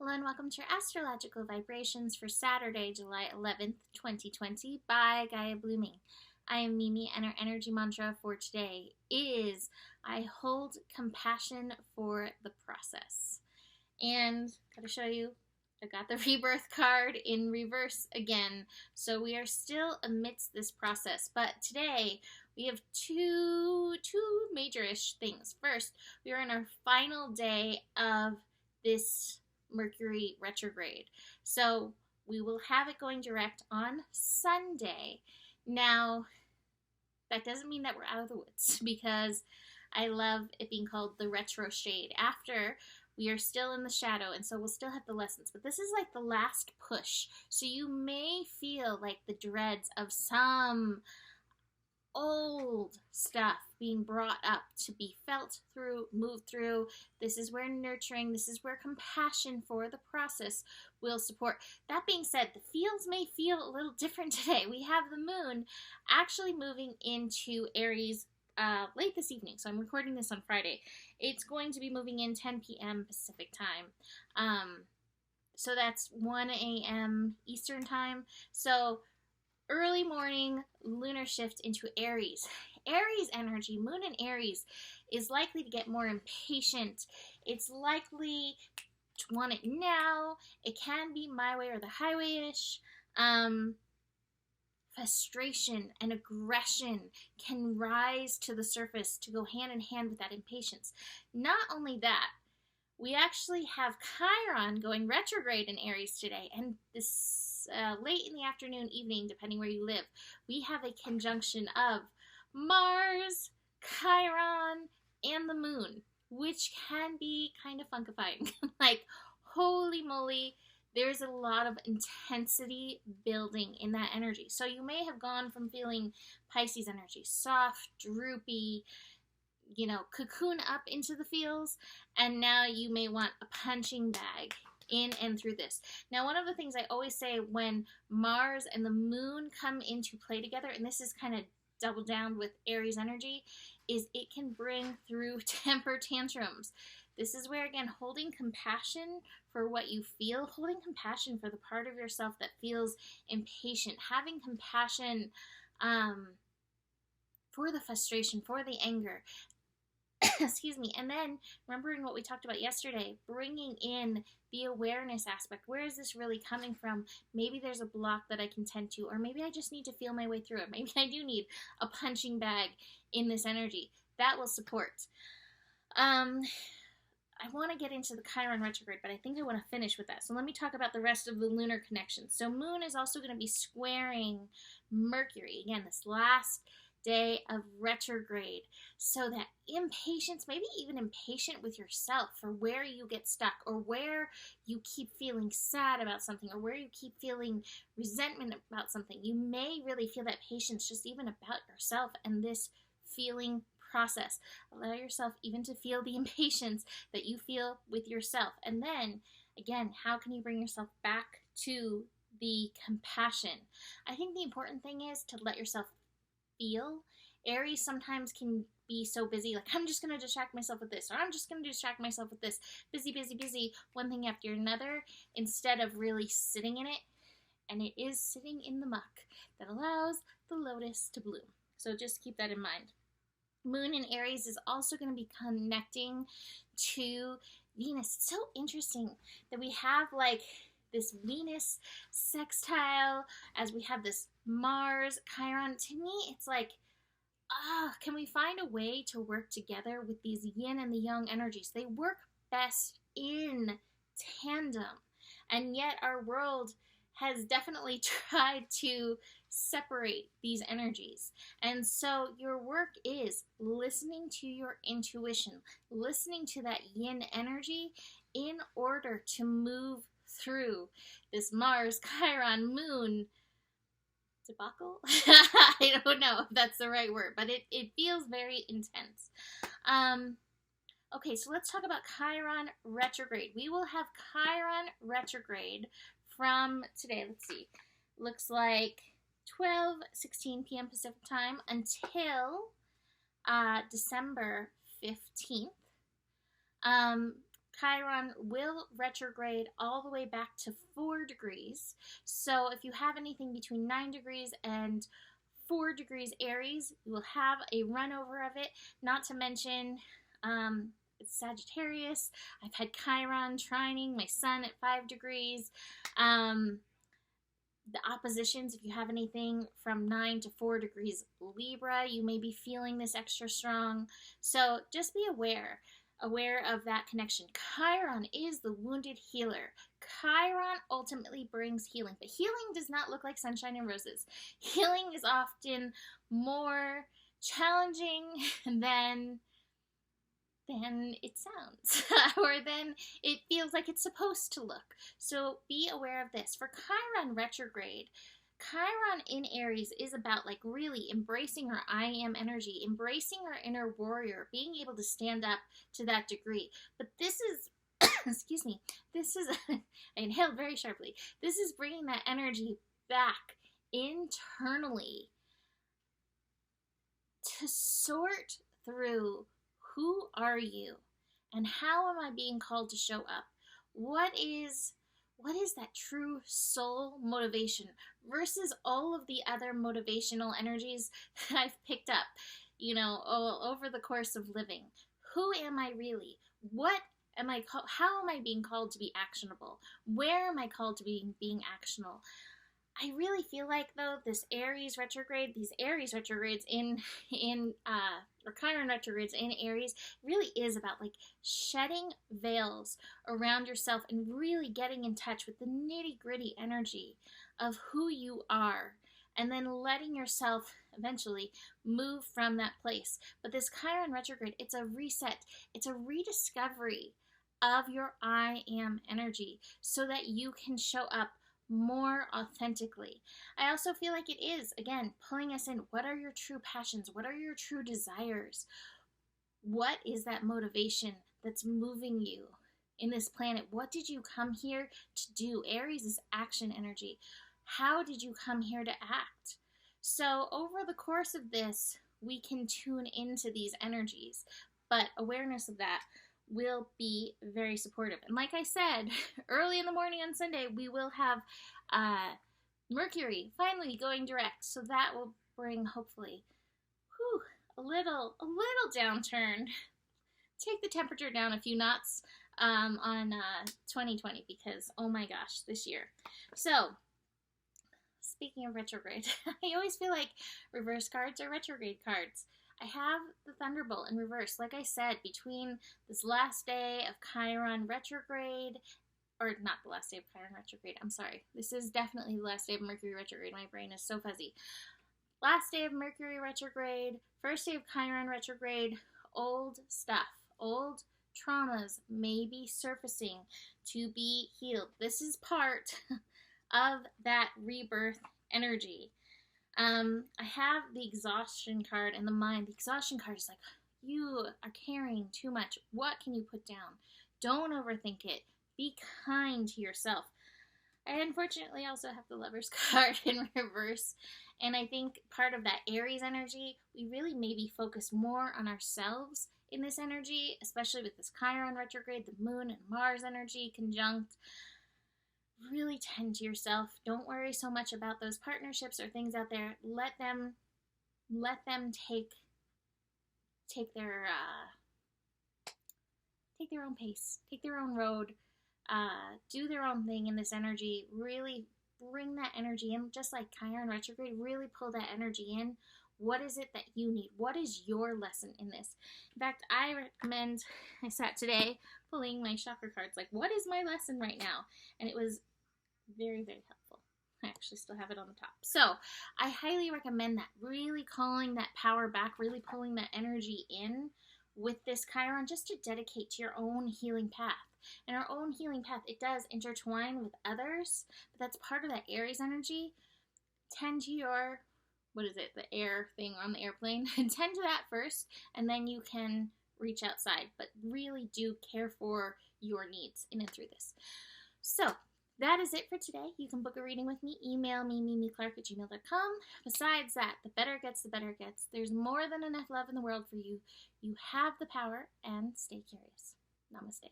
Hello and welcome to your astrological vibrations for Saturday, July 11th, 2020 by Gaia Blooming. I am Mimi and our energy mantra for today is I hold compassion for the process. And gotta show you, I got the rebirth card in reverse again. So we are still amidst this process, but today we have two major-ish things. First, we are in our final day of this Mercury retrograde. So we will have it going direct on Sunday. Now, that doesn't mean that we're out of the woods because I love it being called the retro shade. After, we are still in the shadow, and so we'll still have the lessons. But this is like the last push. So you may feel like the dreads of some old stuff being brought up to be felt through, moved through. This is where nurturing, this is where compassion for the process will support. That being said, the fields may feel a little different today. We have the moon actually moving into Aries late this evening, so I'm recording this on Friday. It's going to be moving in 10 p.m. Pacific time. So that's 1 a.m. Eastern time. So early morning lunar shift into Aries. Aries energy, moon in Aries, is likely to get more impatient. It's likely to want it now. It can be my way or the highway-ish. Frustration and aggression can rise to the surface to go hand in hand with that impatience. Not only that, we actually have Chiron going retrograde in Aries today, and this late in the afternoon, evening, depending where you live, we have a conjunction of Mars, Chiron, and the moon, which can be kind of funkifying. Like, holy moly, there's a lot of intensity building in that energy. So you may have gone from feeling Pisces energy, soft, droopy, cocoon up into the feels, and now you may want a punching bag in and through this. Now, one of the things I always say when Mars and the moon come into play together, and this is kind of double down with Aries energy, is it can bring through temper tantrums. This is where, again, holding compassion for what you feel, holding compassion for the part of yourself that feels impatient, having compassion for the frustration, for the anger, excuse me, and then remembering what we talked about yesterday, bringing in the awareness aspect. Where is this really coming from? Maybe there's a block that I can tend to, or maybe I just need to feel my way through it. Maybe I do need a punching bag in this energy. That will support. I want to get into the Chiron retrograde, but I think I want to finish with that. So let me talk about the rest of the lunar connections. So moon is also going to be squaring Mercury. Again, this last day of retrograde. So that impatience, maybe even impatient with yourself for where you get stuck, or where you keep feeling sad about something, or where you keep feeling resentment about something. You may really feel that patience just even about yourself and this feeling process. Allow yourself even to feel the impatience that you feel with yourself. And then, again, how can you bring yourself back to the compassion? I think the important thing is to let yourself feel. Aries sometimes can be so busy, like, I'm just going to distract myself with this, or I'm just going to distract myself with this. Busy, busy, busy, one thing after another, instead of really sitting in it. And it is sitting in the muck that allows the lotus to bloom. So just keep that in mind. Moon in Aries is also going to be connecting to Venus. It's so interesting that we have like this Venus sextile as we have this Mars, Chiron. To me, it's like, can we find a way to work together with these yin and the yang energies? They work best in tandem. And yet our world has definitely tried to separate these energies. And so your work is listening to your intuition, listening to that yin energy in order to move through this Mars, Chiron, moon debacle. I don't know if that's the right word, but it feels very intense. Okay, so let's talk about Chiron retrograde. We will have Chiron retrograde from today, let's see, looks like 12:16 p.m. Pacific time until December 15th. Chiron will retrograde all the way back to 4 degrees. So if you have anything between 9 degrees and 4 degrees Aries, you will have a run over of it. Not to mention, it's Sagittarius. I've had Chiron trining my sun at 5 degrees. The oppositions, if you have anything from 9 to 4 degrees Libra, you may be feeling this extra strong. So just be aware of that connection. Chiron is the wounded healer. Chiron ultimately brings healing, but healing does not look like sunshine and roses. Healing is often more challenging than it sounds, or than it feels like it's supposed to look. So be aware of this. For Chiron retrograde, Chiron in Aries is about like really embracing our I am energy, embracing our inner warrior, being able to stand up to that degree. But this is, excuse me, this is, I inhaled very sharply. This is bringing that energy back internally to sort through who are you and how am I being called to show up? What is that true soul motivation versus all of the other motivational energies that I've picked up, over the course of living? Who am I really? What am I called? How am I being called to be actionable? Where am I called to be being actionable? I really feel like, though, this Aries retrograde, these Aries retrogrades or Chiron retrogrades in Aries really is about like shedding veils around yourself and really getting in touch with the nitty-gritty energy of who you are, and then letting yourself eventually move from that place. But this Chiron retrograde, it's a reset, it's a rediscovery of your I am energy so that you can show up more authentically. I also feel like it is, again, pulling us in. What are your true passions? What are your true desires? What is that motivation that's moving you in this planet? What did you come here to do? Aries is action energy. How did you come here to act? So over the course of this, we can tune into these energies, but awareness of that will be very supportive. And like I said, early in the morning on Sunday, we will have Mercury finally going direct. So that will bring, hopefully, a little downturn. Take the temperature down a few knots on 2020, because, oh my gosh, this year. So, speaking of retrograde, I always feel like reverse cards are retrograde cards. I have the Thunderbolt in reverse. Like I said, between this last day of Chiron retrograde, or not the last day of Chiron retrograde, I'm sorry. This is definitely the last day of Mercury retrograde. My brain is so fuzzy. Last day of Mercury retrograde, first day of Chiron retrograde, old stuff, old traumas may be surfacing to be healed. This is part of that rebirth energy. I have the exhaustion card in the mind. The exhaustion card is like, you are carrying too much. What can you put down? Don't overthink it. Be kind to yourself. I unfortunately also have the Lover's card in reverse. And I think part of that Aries energy, we really maybe focus more on ourselves in this energy, especially with this Chiron retrograde, the Moon and Mars energy conjunct. Really tend to yourself. Don't worry so much about those partnerships or things out there. Let them take their own pace, take their own road, do their own thing in this energy. Really bring that energy in, just like Chiron retrograde. Really pull that energy in. What is it that you need? What is your lesson in this? In fact, I recommend, I sat today pulling my chakra cards, like, what is my lesson right now? And it was very, very helpful. I actually still have it on the top. So I highly recommend that. Really calling that power back, really pulling that energy in with this Chiron, just to dedicate to your own healing path. And our own healing path, it does intertwine with others, but that's part of that Aries energy. Tend to your, the air thing on the airplane. Tend to that first, and then you can reach outside. But really do care for your needs in and through this. So that is it for today. You can book a reading with me. Email me, mimiclark@gmail.com. Besides that, the better it gets, the better it gets. There's more than enough love in the world for you. You have the power, and stay curious. Namaste.